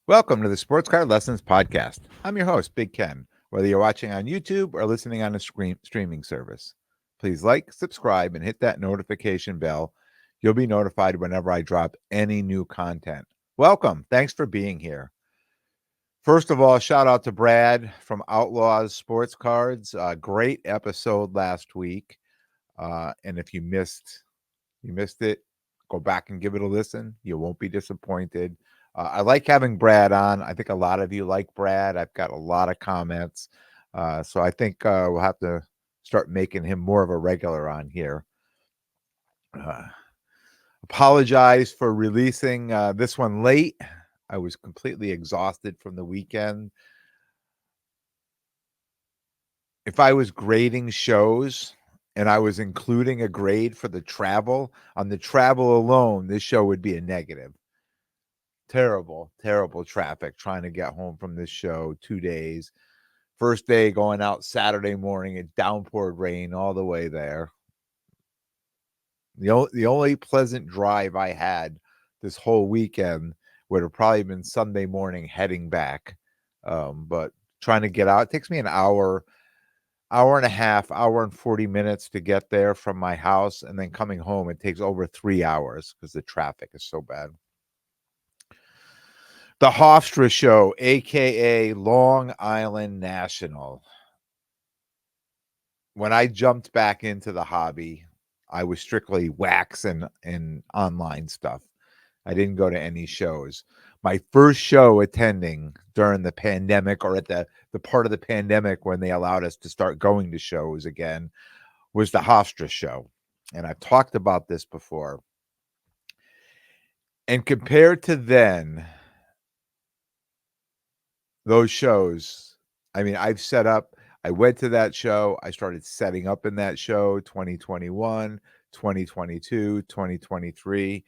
Welcome to the Sports Card Lessons Podcast. I'm your host, Big Ken. Whether you're watching on YouTube or listening on a streaming service, please like, subscribe, and hit that notification bell. You'll be notified whenever I drop any new content. Welcome. Thanks for being here. First of all, shout out to Brad from Outlaws Sports Cards. Great episode last week. And if you missed it, go back and give it a listen. You won't be disappointed. I like having Brad on. I think a lot of you like Brad. I've got a lot of comments. So I think we'll have to start making him more of a regular on here. Uh, Apologize for releasing this one late. I was completely exhausted from the weekend. If I was grading shows and I was including a grade for the travel, on the travel alone, this show would be a negative. Terrible, terrible traffic trying to get home from this show 2 days. First day going out Saturday morning, it downpoured rain all the way there. The only pleasant drive I had this whole weekend would have probably been Sunday morning heading back. But trying to get out, it takes me an hour and a half, hour and 40 minutes to get there from my house. And then coming home, it takes over 3 hours because the traffic is so bad. The Hofstra Show, aka Long Island National. When I jumped back into the hobby, I was strictly wax and online stuff. I didn't go to any shows. My first show attending during the pandemic, or at the part of the pandemic when they allowed us to start going to shows again, was the Hofstra Show. And I've talked about this before. And compared to then, those shows, I mean, I went to that show. I started setting up in that show 2021, 2022, 2023.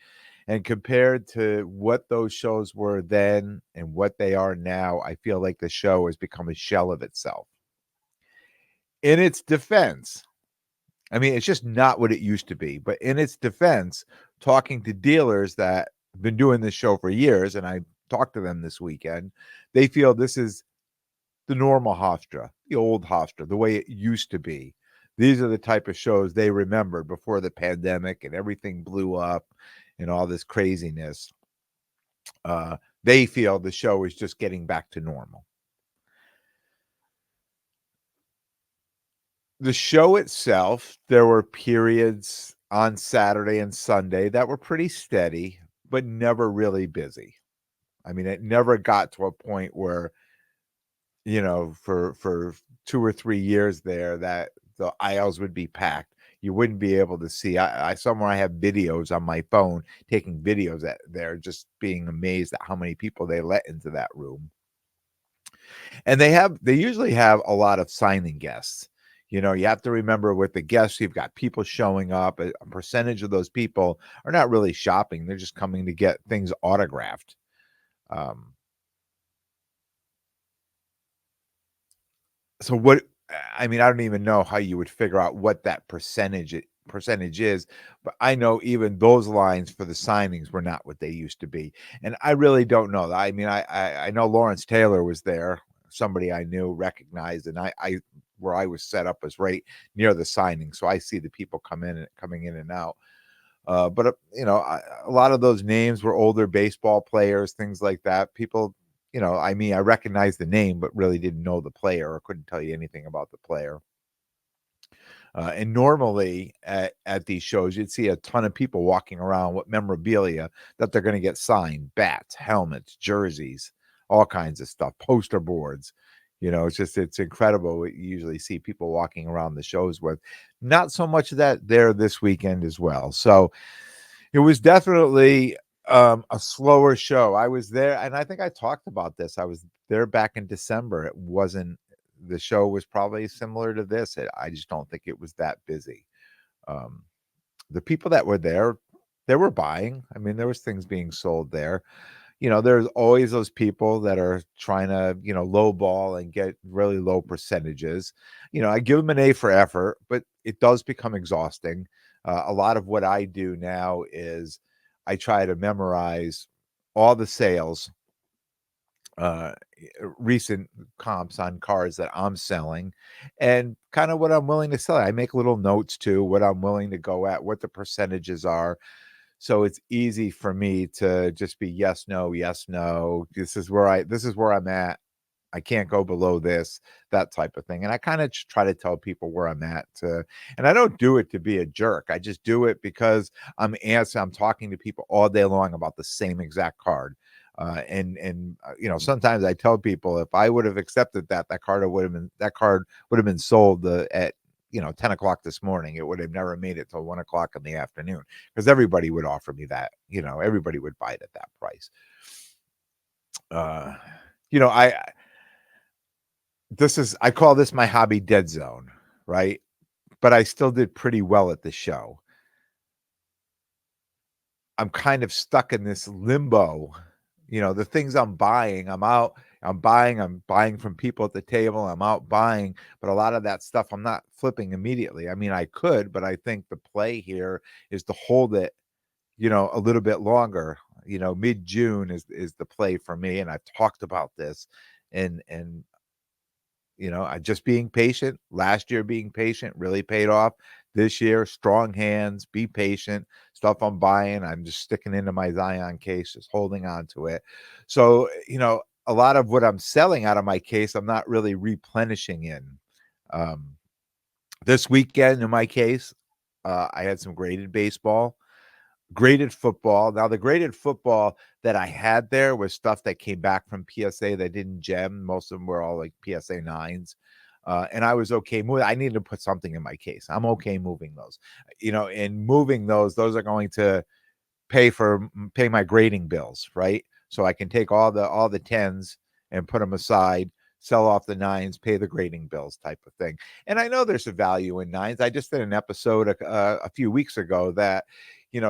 And compared to what those shows were then and what they are now, I feel like the show has become a shell of itself. In its defense, I mean, it's just not what it used to be. But in its defense, talking to dealers that have been doing this show for years, and I talked to them this weekend, they feel this is the normal Hofstra, the old Hofstra, the way it used to be. These are the type of shows they remember before the pandemic and everything blew up and all this craziness. They feel the show is just getting back to normal. The show itself, there were periods on Saturday and Sunday that were pretty steady, but never really busy. I mean, it never got to a point where, for 2 or 3 years there that the aisles would be packed. You wouldn't be able to see. I somewhere I have videos on my phone taking videos at there, just being amazed at how many people they let into that room. And they usually have a lot of signing guests. You have to remember with the guests, you've got people showing up. A percentage of those people are not really shopping. They're just coming to get things autographed. Um, So what I mean, I don't even know how you would figure out what that percentage is, but I know even those lines for the signings were not what they used to be. And I really don't know. I mean, I know Lawrence Taylor was there, somebody I knew, recognized, and I where I was set up was right near the signing. So I see the people coming in and out. But a lot of those names were older baseball players, things like that. People, I mean, I recognized the name, but really didn't know the player or couldn't tell you anything about the player. And normally at these shows, you'd see a ton of people walking around with memorabilia that they're going to get signed: bats, helmets, jerseys, all kinds of stuff, poster boards. It's incredible what you usually see people walking around the shows with. Not so much of that there this weekend as well. So it was definitely a slower show. I was there, and I think I talked about this. I was there back in December. It wasn't The show was probably similar to this. I just don't think it was that busy. Um, the people that were there, they were buying. I mean, there was things being sold there. There's always those people that are trying to, lowball and get really low percentages. I give them an A for effort, but it does become exhausting. A lot of what I do now is I try to memorize all the sales uh, recent comps on cars that I'm selling and kind of what I'm willing to sell. I make little notes too, what I'm willing to go at, what the percentages are. So it's easy for me to just be yes, no, yes, no. This is where I'm at. I can't go below this, that type of thing. And I kind of try to tell people where I'm at and I don't do it to be a jerk. I just do it because I'm talking to people all day long about the same exact card. Sometimes I tell people if I would have accepted that card would have been sold at 10 o'clock this morning. It would have never made it till 1 o'clock in the afternoon because everybody would offer me that. Everybody would buy it at that price. Uh, you know, I call this my hobby dead zone, right? But I still did pretty well at the show. I'm kind of stuck in this limbo. The things I'm buying, I'm buying from people at the table, I'm out buying, but a lot of that stuff I'm not flipping immediately. I mean, I could, but I think the play here is to hold it, a little bit longer. Mid-June is the play for me, and I've talked about this and I just being patient. Last year, being patient really paid off. This year, strong hands, be patient. Stuff I'm buying, I'm just sticking into my Zion case, just holding on to it. So, a lot of what I'm selling out of my case, I'm not really replenishing in. Um, this weekend, in my case, I had some graded baseball. Graded football. Now, the graded football that I had there was stuff that came back from PSA that didn't gem. Most of them were all like PSA 9s. And I was okay moving. I needed to put something in my case. I'm okay moving those. And moving those are going to pay my grading bills, right? So I can take all the 10s and put them aside, sell off the 9s, pay the grading bills type of thing. And I know there's a value in 9s. I just did an episode a few weeks ago that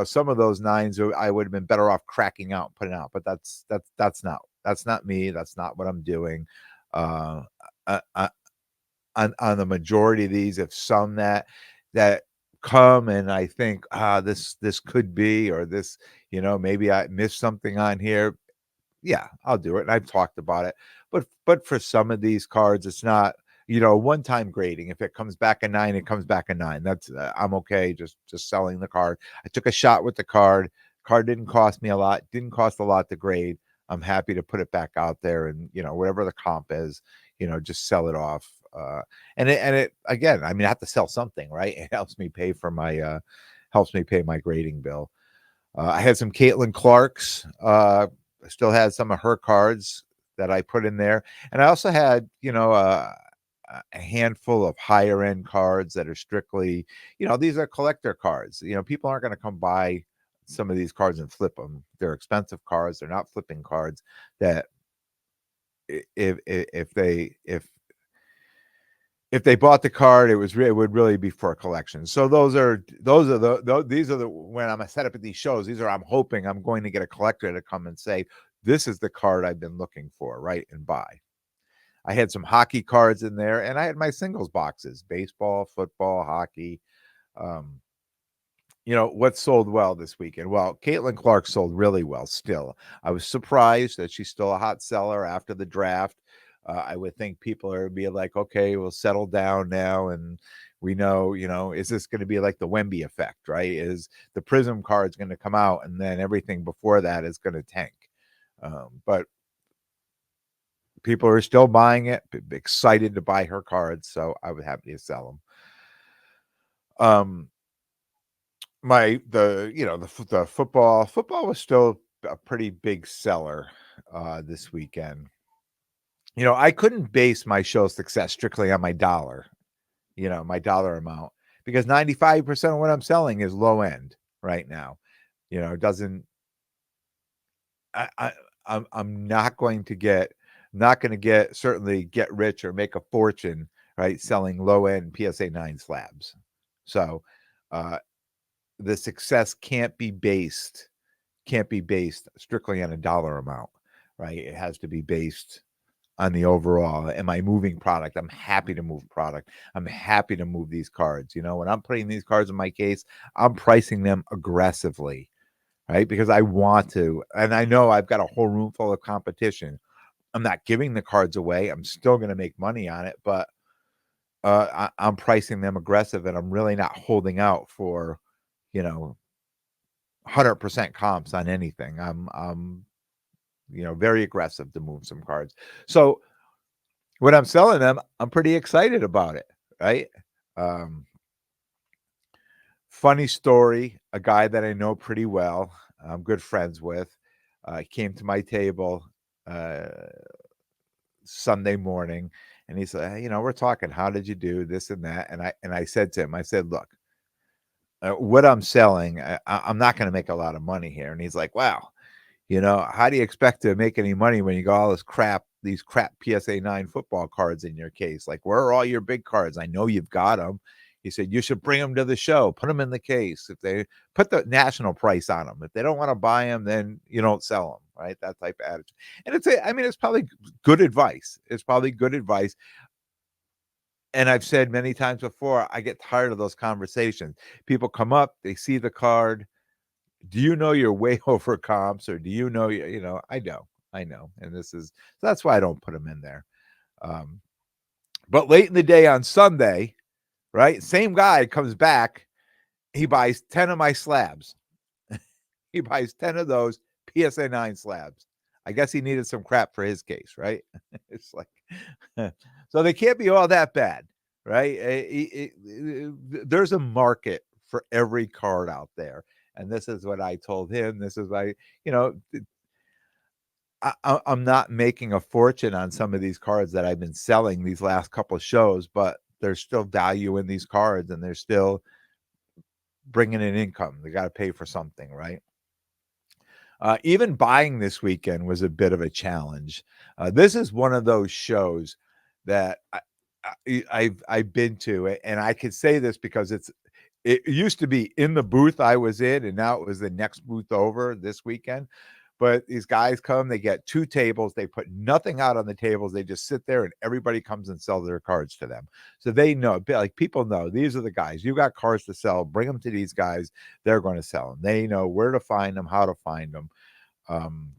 some of those 9s I would have been better off cracking out and putting out, but that's not me. That's not what I'm doing. Uh, on the majority of these, if some that come and I think this could be, or this maybe I missed something on here, yeah, I'll do it. And I've talked about it, but for some of these cards, it's not one time grading. If it comes back a 9, it comes back a 9. That's I'm okay just selling the card. I took a shot with the card didn't cost me a lot, didn't cost a lot to grade. I'm happy to put it back out there, and whatever the comp is, just sell it off. And it again, I mean, I have to sell something, right? It helps me pay for my grading bill. I had some Caitlin Clark's. I still had some of her cards that I put in there, and I also had a handful of higher end cards that are strictly, these are collector cards. People aren't going to come buy some of these cards and flip them. They're expensive cards. They're not flipping cards. That if they bought the card, it would really be for a collection. So these are the when I'm set up at these shows, I'm hoping I'm going to get a collector to come and say, this is the card I've been looking for, right, and buy. I had some hockey cards in there, and I had my singles boxes: baseball, football, hockey. What sold well this weekend? Well, Caitlin Clark sold really well still. I was surprised that she's still a hot seller after the draft. I would think people are be like, okay, we'll settle down now, and we know, is this going to be like the Wemby effect, right? Is the Prism cards going to come out, and then everything before that is going to tank? But people are still buying it, excited to buy her cards, so I was happy to sell them. The football was still a pretty big seller this weekend. I couldn't base my show success strictly on my dollar amount, because 95% of what I'm selling is low end right now. It doesn't I'm not going to certainly get rich or make a fortune, right, selling low end PSA 9 slabs. So the success can't be based strictly on a dollar amount, right? It has to be based on the overall. Am I moving product? I'm happy to move product. I'm happy to move these cards. When I'm putting these cards in my case, I'm pricing them aggressively, right? Because I want to, and I know I've got a whole room full of competition I'm not giving the cards away. I'm still going to make money on it, but I'm pricing them aggressive, and I'm really not holding out for, you know, 100% comps on anything. I'm very aggressive to move some cards. So when I'm selling them, I'm pretty excited about it, right? Um, Funny story, a guy that I know pretty well, I'm good friends with, came to my table uh, Sunday morning, and he said, "Hey, we're talking. How did you do this and that?" And I said to him, I said, "Look, what I'm selling, I'm not going to make a lot of money here." And he's like, "Wow, how do you expect to make any money when you got all these crap PSA 9 football cards in your case? Like, where are all your big cards? I know you've got them." He said, "You should bring them to the show, put them in the case. If they put the national price on them, if they don't want to buy them, then you don't sell them," right? That type of attitude. And it's probably good advice. It's probably good advice. And I've said many times before, I get tired of those conversations. People come up, they see the card. Do you know you're way over comps, or do you know I know, and that's why I don't put them in there. Um, but late in the day on Sunday, right? Same guy comes back. He buys 10 of my slabs. He buys 10 of those PSA 9 slabs. I guess he needed some crap for his case, right? It's like, so they can't be all that bad, right? There's a market for every card out there. And this is what I told him. This is why, you know, I'm not making a fortune on some of these cards that I've been selling these last couple of shows, but there's still value in these cards, and they're still bringing in income. They got to pay for something, right? Even buying this weekend was a bit of a challenge. This is one of those shows that I've been to, and I can say this because it used to be in the booth I was in, and now it was the next booth over this weekend. But these guys come, they get 2 tables, they put nothing out on the tables, they just sit there and everybody comes and sells their cards to them. So they know, like, people know these are the guys. You got cards to sell, bring them to these guys, they're going to sell them. They know where to find them, how to find them. Um,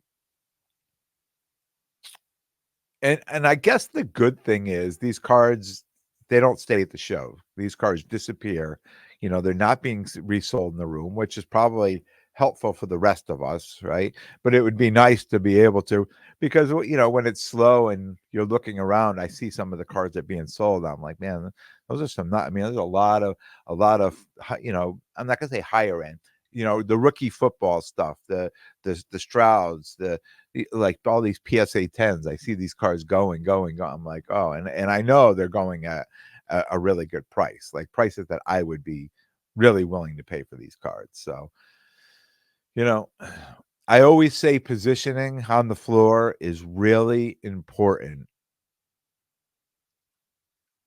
and I guess the good thing is these cards, they don't stay at the show. These cards disappear. They're not being resold in the room, which is probably helpful for the rest of us, right? But it would be nice to be able to, because when it's slow and you're looking around, I see some of the cards that are being sold. I'm like, man, those are some not. I mean, there's a lot of I'm not gonna say higher end. The rookie football stuff, the Strouds, like all these PSA 10s. I see these cars going. I'm like, oh, and I know they're going at a really good price, like prices that I would be really willing to pay for these cards. So, you know, I always say positioning on the floor is really important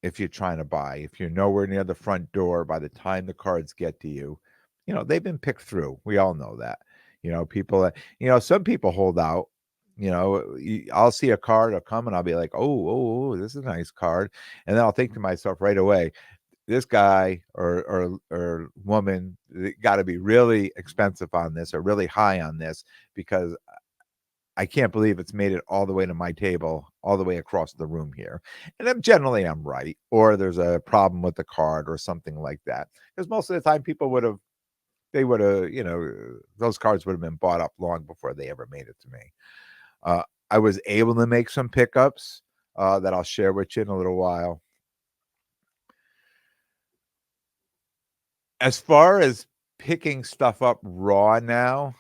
if you're trying to buy. If you're nowhere near the front door by the time the cards get to you, they've been picked through. We all know that. People, some people hold out. I'll see a card, I'll come and I'll be like, oh, this is a nice card. And then I'll think to myself right away, this guy or woman got to be really expensive on this or really high on this, because I can't believe it's made it all the way to my table, all the way across the room here. And I'm right, or there's a problem with the card or something like that. Because most of the time people they would have, those cards would have been bought up long before they ever made it to me. I was able to make some pickups that I'll share with you in a little while. As far as picking stuff up raw now,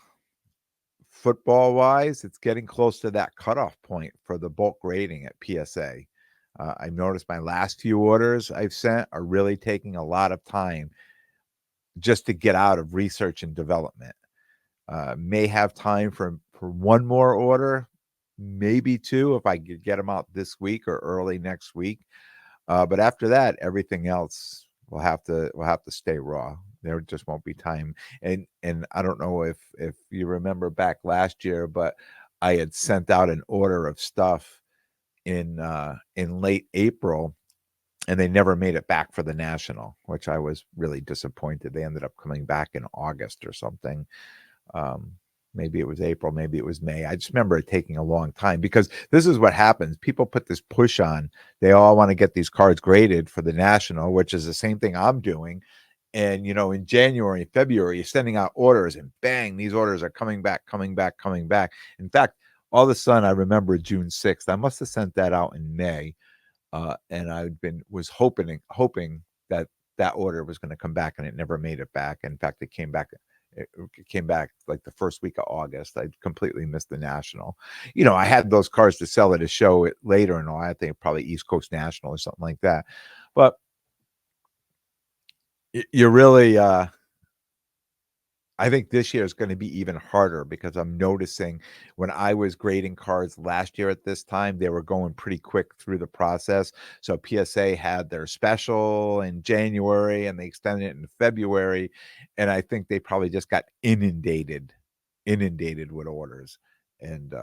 football wise, it's getting close to that cutoff point for the bulk rating at PSA. I've noticed my last few orders I've sent are really taking a lot of time just to get out of research and development. May have time for one more order, maybe 2 if I could get them out this week or early next week. But after that, everything else will have to stay raw. There just won't be time. And I don't know if you remember back last year, but I had sent out an order of stuff in late April, and they never made it back for the national, which I was really disappointed. They ended up coming back in August or something. Um, maybe it was April, maybe it was May. I just remember it taking a long time because this is what happens. People put this push on. They all want to get these cards graded for the national, which is the same thing I'm doing. And, in January, February, you're sending out orders and bang, these orders are coming back, coming back, coming back. In fact, all of a sudden, I remember June 6th. I must have sent that out in May. And was hoping that that order was going to come back, and it never made it back. In fact, it came back like the first week of August. I completely missed the national. I had those cards to sell at a show later and all. I think probably East Coast National or something like that. But you're really, I think this year is going to be even harder because I'm noticing when I was grading cards last year at this time, they were going pretty quick through the process. So PSA had their special in January and they extended it in February. And I think they probably just got inundated with orders. And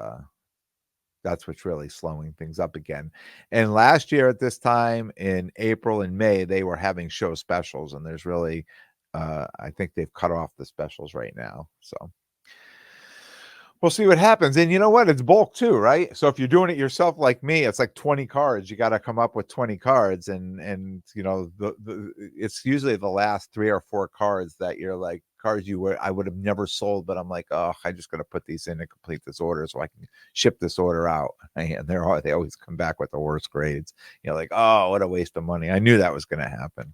that's what's really slowing things up again. And last year at this time in April and May, they were having show specials, and there's really, I think they've cut off the specials right now. So we'll see what happens. And you know what? It's bulk too, right? So if you're doing it yourself like me, it's like 20 cards. You got to come up with 20 cards, and it's usually the last 3 or 4 cards that you're like cards I would have never sold, but I'm like, oh, I just got to put these in and complete this order so I can ship this order out. And they always come back with the worst grades. Like, oh, what a waste of money. I knew that was going to happen.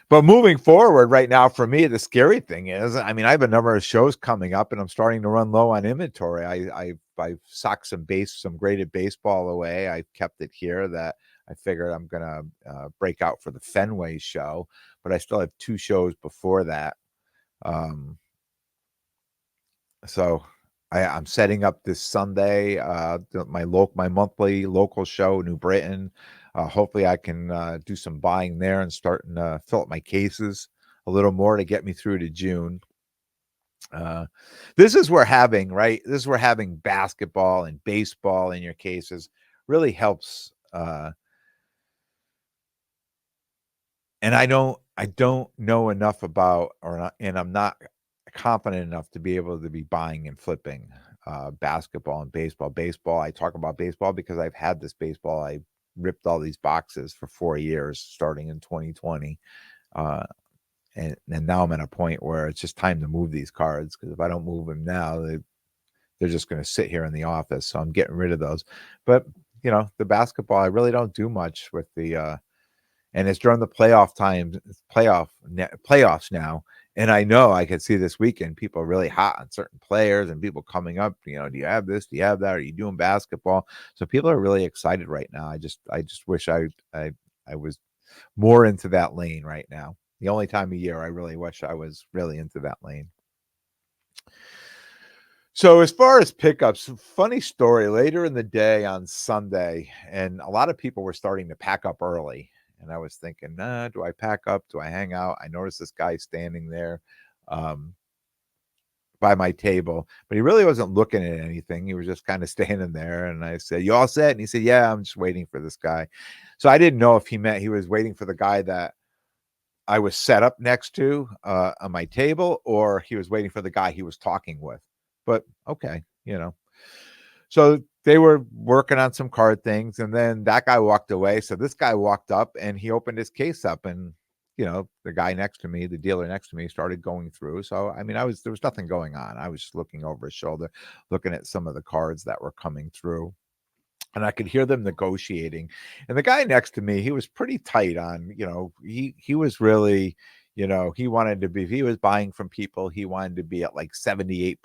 But moving forward right now, for me, the scary thing is, I have a number of shows coming up and I'm starting to run low on inventory. I've socked some graded baseball away. I kept it here that I figured I'm going to break out for the Fenway show, but I still have 2 shows before that. So I'm setting up this Sunday, my monthly local show, New Britain. Hopefully I can do some buying there and starting to fill up my cases a little more to get me through to June. This is where having basketball and baseball in your cases really helps. And I don't know enough about, and I'm not confident enough to be able to be buying and flipping basketball and baseball. Baseball, I talk about baseball because I've had this baseball. I ripped all these boxes for 4 years, starting in 2020. And now I'm at a point where it's just time to move these cards, because if I don't move them now, they're just going to sit here in the office. So I'm getting rid of those. But, the basketball, I really don't do much with the and it's during the playoffs now. And I know I could see this weekend people are really hot on certain players and people coming up, do you have this? Do you have that? Are you doing basketball? So people are really excited right now. I just wish I was more into that lane right now. The only time of year I really wish I was really into that lane. So as far as pickups, funny story, later in the day on Sunday, and a lot of people were starting to pack up early. And I was thinking, do I pack up? Do I hang out? I noticed this guy standing there by my table, but he really wasn't looking at anything. He was just kind of standing there. And I said, you all set? And he said, yeah, I'm just waiting for this guy. So I didn't know if he meant he was waiting for the guy that I was set up next to on my table, or he was waiting for the guy he was talking with. But okay, So they were working on some card things, and then that guy walked away. So this guy walked up and he opened his case up, and the guy next to me, the dealer next to me, started going through. So there was nothing going on. I was just looking over his shoulder, looking at some of the cards that were coming through, and I could hear them negotiating. And the guy next to me, he was pretty tight on, he was really, he wanted to be, if he was buying from people, he wanted to be at like 78%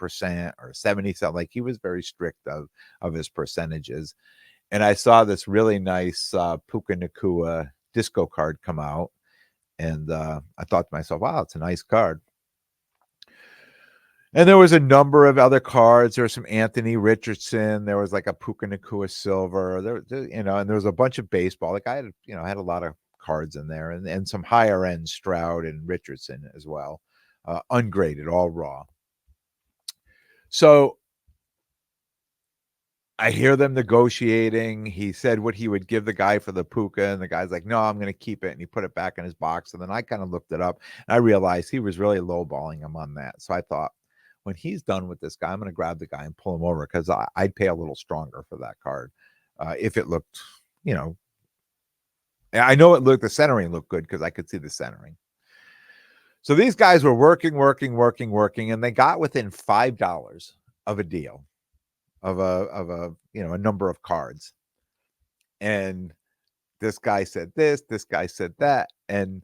or 70%. Like, he was very strict of his percentages. And I saw this really nice Puka Nacua disco card come out. And I thought to myself, wow, it's a nice card. And there was a number of other cards. There was some Anthony Richardson. There was like a Puka Nacua silver. And there was a bunch of baseball. Like, I had a lot of cards in there, and some higher end Stroud and Richardson as well, ungraded, all raw. So I hear them negotiating. He said what he would give the guy for the puka, and the guy's like, "No, I'm going to keep it." And he put it back in his box. And then I kind of looked it up, and I realized he was really lowballing him on that. So I thought, when he's done with this guy, I'm going to grab the guy and pull him over because I'd pay a little stronger for that card if it looked, you know. I know the centering looked good because I could see the centering. So these guys were working, and they got within $5 of a deal of a a number of cards. And this guy said this guy said that, and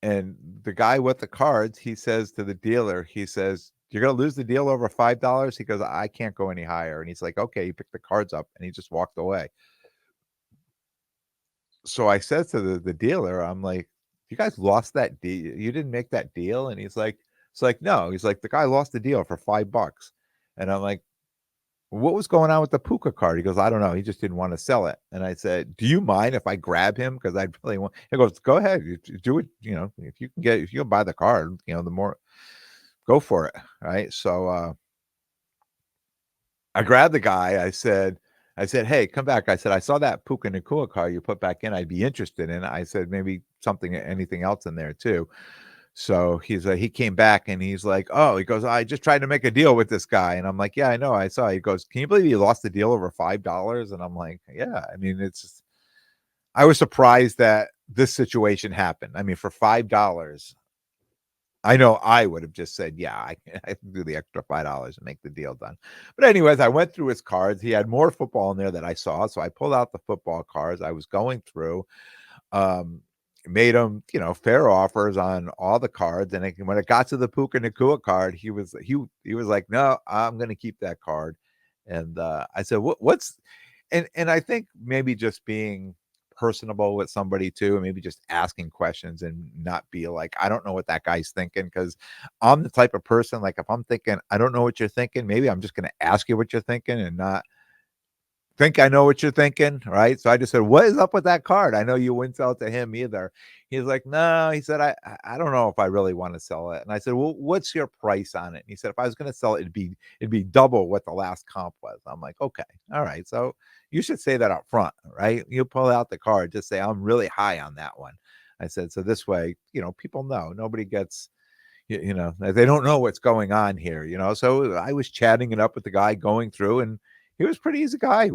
the guy with the cards, he says to the dealer, he says, "You're gonna lose the deal over $5?" He goes, "I can't go any higher." And he's like, "Okay." He picked the cards up and he just walked away. So I said to the dealer, I'm like, "You guys lost that deal? You didn't make that deal?" And he's like, "It's like, no." He's like, "The guy lost the deal for $5." And I'm like, "What was going on with the puka card?" He goes, "I don't know. He just didn't want to sell it." And I said, "Do you mind if I grab him? Because I really want." He goes, "Go ahead. Do it. If you can buy the card, the more, go for it." Right. So I grabbed the guy. I said, "Hey, come back." I said, "I saw that Puka Nakua car you put back in. I'd be interested in." I said, "Maybe anything else in there too." So he came back and he's like, "Oh," he goes, "I just tried to make a deal with this guy." And I'm like, "Yeah, I know. I saw." He goes, "Can you believe you lost the deal over $5?" And I'm like, "Yeah." I mean, I was surprised that this situation happened. I mean, for $5, I know I would have just said, "Yeah, I can do the extra $5 and make the deal done." But anyways, I went through his cards. He had more football in there that I saw, so I pulled out the football cards. I was going through, um, made him, fair offers on all the cards, and when it got to the Puka Nakua card, he was like, "No, I'm gonna keep that card." And, I said, What's," and I think maybe just being personable with somebody too, and maybe just asking questions and not be like, "I don't know what that guy's thinking," because I'm the type of person, like, if I'm thinking, "I don't know what you're thinking," maybe I'm just gonna ask you what you're thinking and not think I know what you're thinking, right? So I just said, "What is up with that card? I know you wouldn't sell it to him either." He's like, "No," he said, I don't know if I really want to sell it." And I said, "Well, what's your price on it?" And he said, "If I was going to sell it, it'd be double what the last comp was." I'm like, "Okay, all right." So you should say that up front, right? You pull out the card, just say, "I'm really high on that one." I said, so this way, people know. Nobody gets, they don't know what's going on here. So I was chatting it up with the guy going through, and he was a pretty easy guy.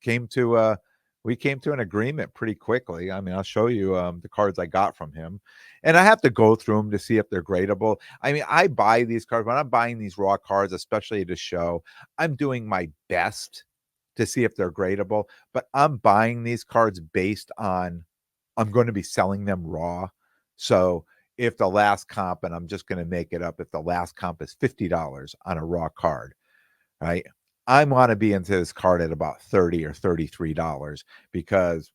Came to uh we came to an agreement pretty quickly. I mean, I'll show you the cards I got from him, and I have to go through them to see if they're gradable. I mean, I buy these cards when I'm buying these raw cards, especially to show. I'm doing my best to see if they're gradable, but I'm buying these cards based on I'm going to be selling them raw. So if the last comp, and I'm just going to make it up, if the last comp is $50 on a raw card, right? I want to be into this card at about $30 or $33 because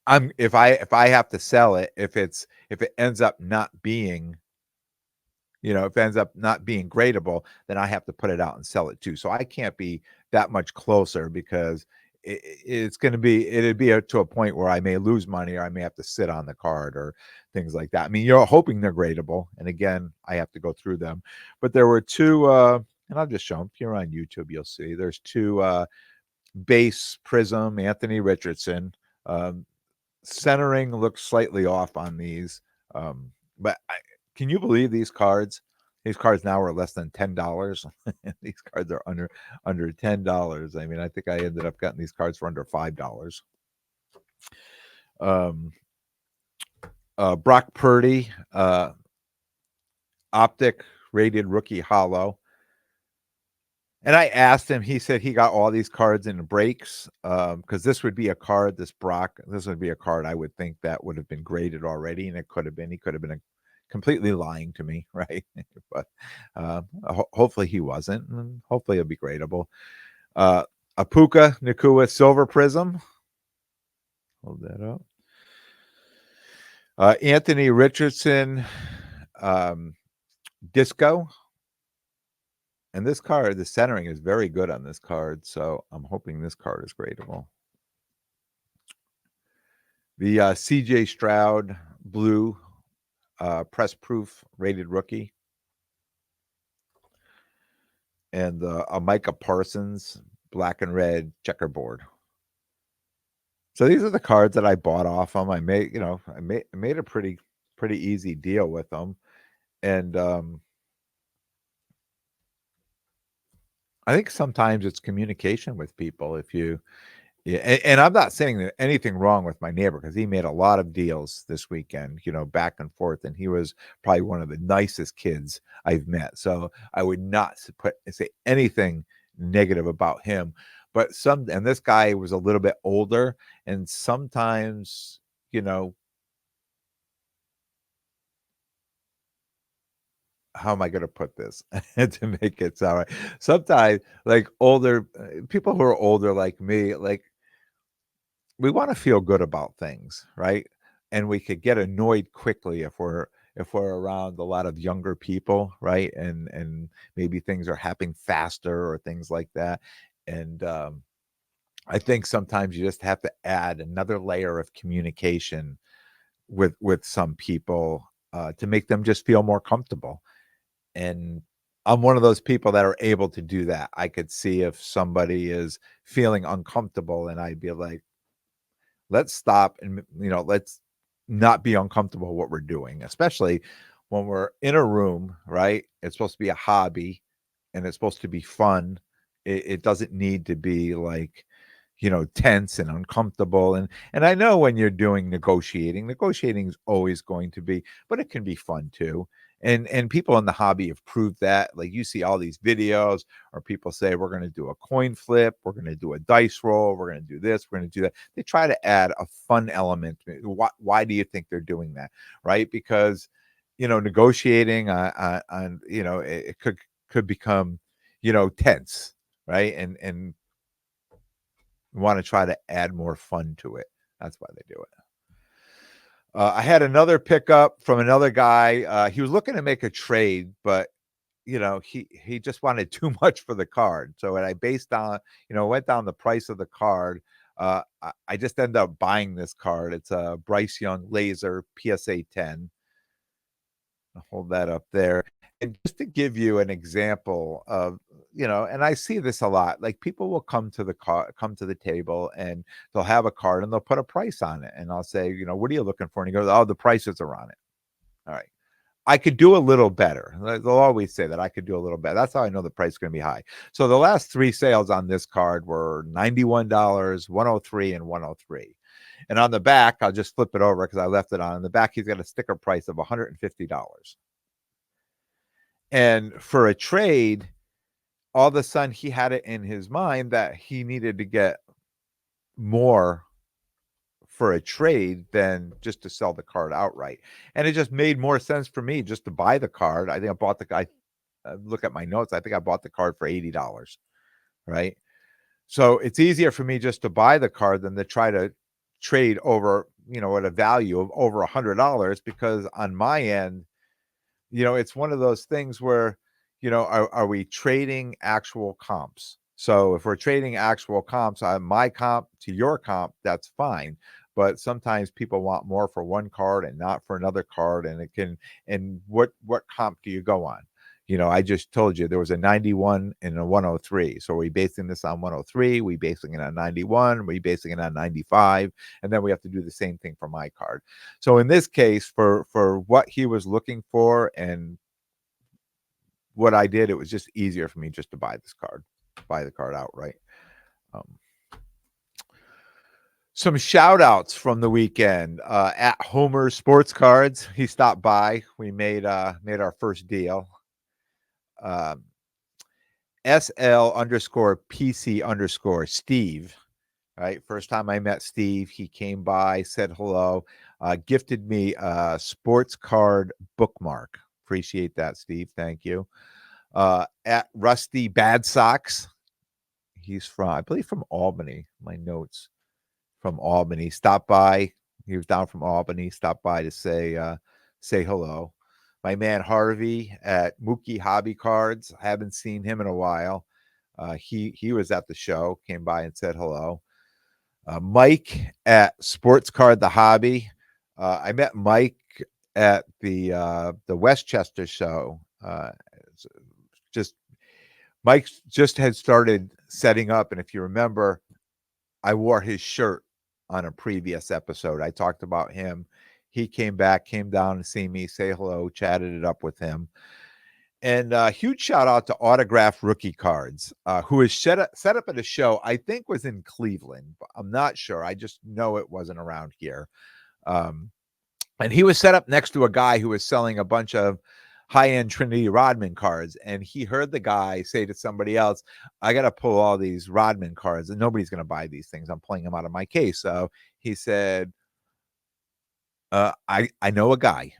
I'm if I have to sell it, if it ends up not being, if it ends up not being gradable, then I have to put it out and sell it too. So I can't be that much closer because it'd be to a point where I may lose money or I may have to sit on the card or things like that. I mean, you're hoping they're gradable. And again, I have to go through them. But there were two, and I'll just show them. If you're on YouTube, you'll see there's two base Prism Anthony Richardson. Um, Centering looks slightly off on these. But can you believe these cards? These cards now are less than $10. These cards are under $10. I mean, I think I ended up getting these cards for under $5. Um, Brock Purdy, optic rated rookie hollow. And I asked him, he said he got all these cards in the breaks, because this would be a card, this would be a card I would think that would have been graded already, and it could have been. He could have been completely lying to me, right? But hopefully he wasn't, and hopefully it'll be gradable. A Puka Nakua Silver Prism. Hold that up. Anthony Richardson Disco. And this card, the centering is very good on this card, so I'm hoping this card is gradable. The CJ Stroud blue press proof rated rookie. and a Micah Parsons black and red checkerboard. So these are the cards that I bought off them. I made a pretty easy deal with them, and I think sometimes it's communication with people. If you Yeah, and I'm not saying that anything wrong with my neighbor because he made a lot of deals this weekend, back and forth, and he was probably one of the nicest kids I've met. So I would not say anything negative about him. But and this guy was a little bit older, and sometimes, you know, how am I going to put this to make it sound right? Sometimes, like older people who are older like me, like we wanna feel good about things, right? And we could get annoyed quickly if we're around a lot of younger people, right? And maybe things are happening faster or things like that. And, I think sometimes you just have to add another layer of communication with some people, to make them just feel more comfortable. And I'm one of those people that are able to do that. I could see if somebody is feeling uncomfortable, and I'd be like, let's stop and let's not be uncomfortable what we're doing, especially when we're in a room, right? It's supposed to be a hobby and it's supposed to be fun. It doesn't need to be like, tense and uncomfortable. And I know when you're doing negotiating is always going to be, but it can be fun too. And people in the hobby have proved that. Like you see all these videos or people say we're going to do a coin flip, we're going to do a dice roll, we're going to do this, we're going to do that. They try to add a fun element. Why do you think they're doing that? Right? Because negotiating on it could become tense, right? And want to try to add more fun to it. That's why they do it. I had another pickup from another guy. He was looking to make a trade, but he just wanted too much for the card. So when I based on, went down the price of the card, I just ended up buying this card. It's a Bryce Young Laser PSA 10. I'll hold that up there. And just to give you an example of, and I see this a lot, like people will come to the table and they'll have a card and they'll put a price on it. And I'll say, what are you looking for? And he goes, oh, the prices are on it. All right. I could do a little better. They'll always say that I could do a little better. That's how I know the price is going to be high. So the last 3 sales on this card were $91, 103, and 103. And on the back, I'll just flip it over because I left it on. In the back, he's got a sticker price of $150. And for a trade, all of a sudden he had it in his mind that he needed to get more for a trade than just to sell the card outright. And it just made more sense for me just to buy the card. I think I bought the guy. Look at my notes. I think I bought the card for $80, right? So it's easier for me just to buy the card than to try to trade over, at a value of over $100 because on my end, it's one of those things where, are we trading actual comps? So if we're trading actual comps, my comp to your comp, that's fine. But sometimes people want more for one card and not for another card, and what comp do you go on? I just told you there was a 91 and a 103. So are we basing this on 103? We basing it on 91? We basing it on 95? And then we have to do the same thing for my card. So in this case, for what he was looking for and what I did, it was just easier for me just to buy the card outright. Um, some shout outs from the weekend at Homer Sports Cards. He stopped by. We made our first deal. SL_PC_Steve. Right. First time I met Steve, he came by, said hello, gifted me a sports card bookmark. Appreciate that, Steve. Thank you. At Rusty Bad Socks. He's I believe from Albany. My notes from Albany. Stopped by. He was down from Albany. Stopped by to say hello. My man Harvey at Mookie Hobby Cards. I haven't seen him in a while. He was at the show. Came by and said hello. Mike at Sports Card The Hobby. I met Mike at the Westchester show. Just Mike just had started setting up, and if you remember, I wore his shirt on a previous episode. I talked about him. He came back, came down to see me, say hello, chatted it up with him. And huge shout out to Autograph Rookie Cards, who is set up at a show, I think was in Cleveland, but I'm not sure. I just know it wasn't around here. And he was set up next to a guy who was selling a bunch of high-end Trinity Rodman cards. And he heard the guy say to somebody else, I got to pull all these Rodman cards and nobody's going to buy these things. I'm pulling them out of my case. So he said, I know a guy.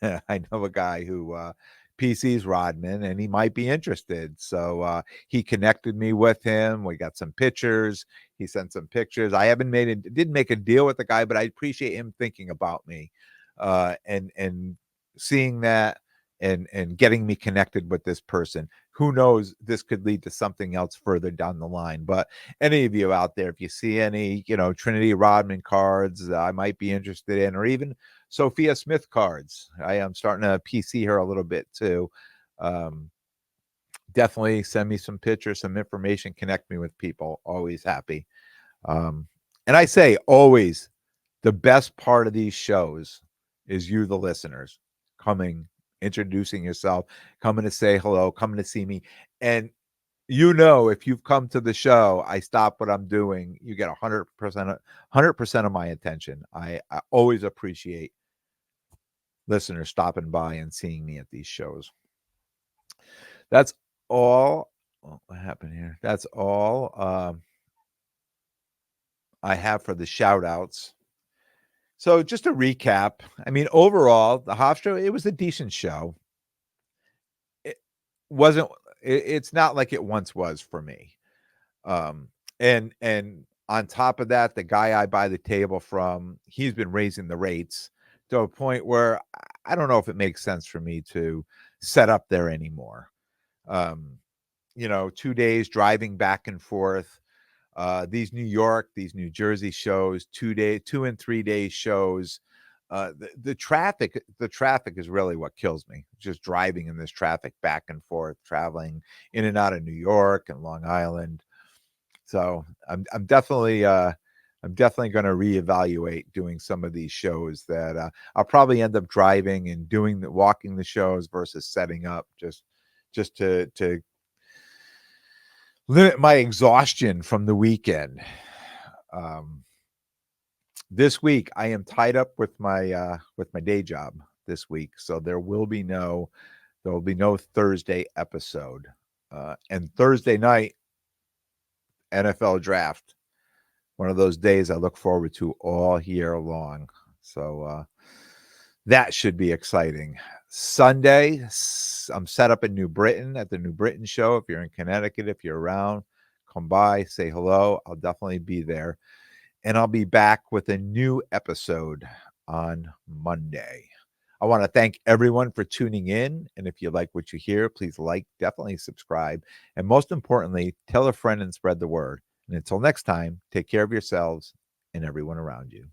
I know a guy who PC's Rodman, and he might be interested. So he connected me with him. We got some pictures. He sent some pictures. I didn't make a deal with the guy, but I appreciate him thinking about me, and seeing that and getting me connected with this person. Who knows? This could lead to something else further down the line. But any of you out there, if you see any, Trinity Rodman cards I might be interested in, or even Sophia Smith cards, I am starting to PC her a little bit too. Definitely send me some pictures, some information, connect me with people. Always happy. And I say always, the best part of these shows is you, the listeners, coming, introducing yourself, coming to say hello, coming to see me. And if you've come to the show, I stop what I'm doing, you get 100% of my attention. I always appreciate listeners stopping by and seeing me at these shows. That's all. What happened here? That's all I have for the shout outs. So just to recap, I mean, overall, the Hofstra, it was a decent show. It wasn't, it's not like it once was for me. And on top of that, the guy I buy the table from, he's been raising the rates to a point where I don't know if it makes sense for me to set up there anymore. 2 days driving back and forth, these New York, these New Jersey shows, 2 and 3 day shows. The traffic is really what kills me. Just driving in this traffic back and forth, traveling in and out of New York and Long Island. So I'm definitely going to reevaluate doing some of these shows that I'll probably end up driving and walking the shows versus setting up, just to limit my exhaustion from the weekend. This week I am tied up with my day job this week, so there will be no Thursday episode. And Thursday night, NFL draft, one of those days I look forward to all year long. So that should be exciting. Sunday, I'm set up in New Britain at the New Britain show. If you're in Connecticut, if you're around, come by, say hello. I'll definitely be there. And I'll be back with a new episode on Monday. I want to thank everyone for tuning in. And if you like what you hear, please definitely subscribe. And most importantly, tell a friend and spread the word. And until next time, take care of yourselves and everyone around you.